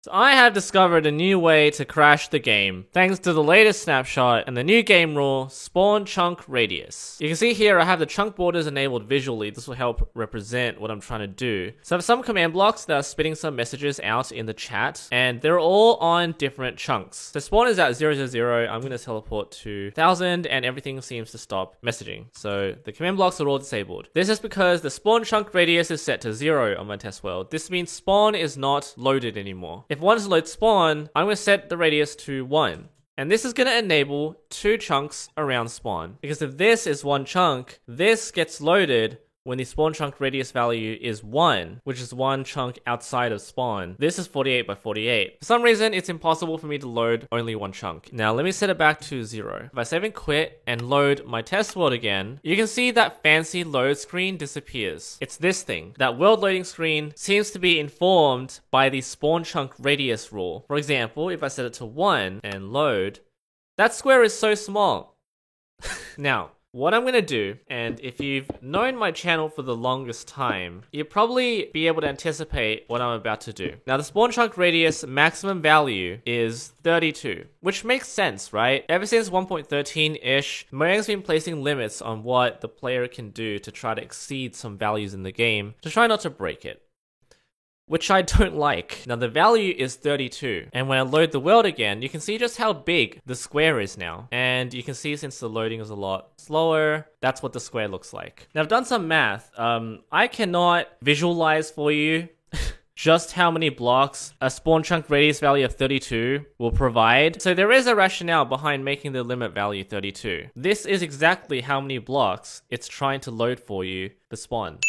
So I have discovered a new way to crash the game, thanks to the latest snapshot and the new game rule, spawn chunk radius. You can see here I have the chunk borders enabled visually. This will help represent what I'm trying to do. So I have some command blocks that are spitting some messages out in the chat, and they're all on different chunks. The spawn is at 000, I'm going to teleport to 1000, and everything seems to stop messaging. So the command blocks are all disabled. This is because the spawn chunk radius is set to 0 on my test world. This means spawn is not loaded anymore. If one is load spawn, I'm going to set the radius to 1. And this is going to enable 2 chunks around spawn. Because if this is 1 chunk, this gets loaded when the spawn chunk radius value is 1, which is 1 chunk outside of spawn. This is 48 by 48. For some reason, it's impossible for me to load only 1 chunk. Now, let me set it back to 0. If I save and quit and load my test world again, you can see that fancy load screen disappears. It's this thing. That world loading screen seems to be informed by the spawn chunk radius rule. For example, if I set it to 1 and load, that square is so small. Now, what I'm going to do, and if you've known my channel for the longest time, you'll probably be able to anticipate what I'm about to do. Now, the spawn chunk radius maximum value is 32, which makes sense, right? Ever since 1.13-ish, Mojang's been placing limits on what the player can do to try to exceed some values in the game, to try not to break it, which I don't like. Now the value is 32, and when I load the world again, you can see just how big the square is now. And you can see since the loading is a lot slower, that's what the square looks like. Now I've done some math. I cannot visualize for you just how many blocks a spawn chunk radius value of 32 will provide. So there is a rationale behind making the limit value 32. This is exactly how many blocks it's trying to load for you to spawn.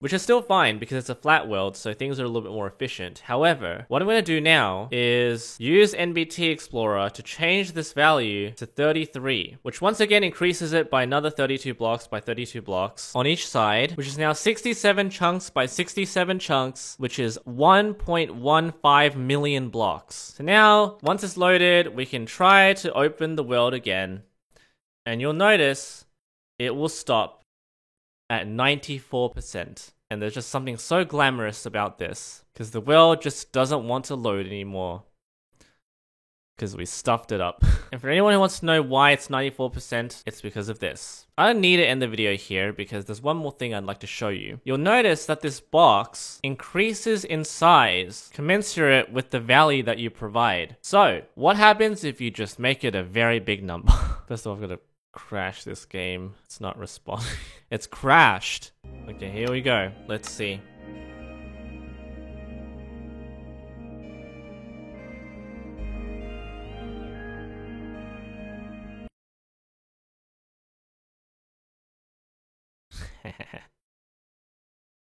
Which is still fine because it's a flat world, so things are a little bit more efficient. However, what I'm going to do now is use NBT Explorer to change this value to 33, which once again increases it by another 32 blocks by 32 blocks on each side, which is now 67 chunks by 67 chunks, which is 1.15 million blocks. So now, once it's loaded, we can try to open the world again, and you'll notice it will stop at 94%. And there's just something so glamorous about this, because the world just doesn't want to load anymore, because we stuffed it up. And for anyone who wants to know why it's 94%, it's because of this. I don't need to end the video here because there's one more thing I'd like to show you. You'll notice that this box increases in size commensurate with the value that you provide. So what happens if you just make it a very big number? First of all, I've got to crash this game. It's not responding. It's crashed. Okay, here we go. Let's see.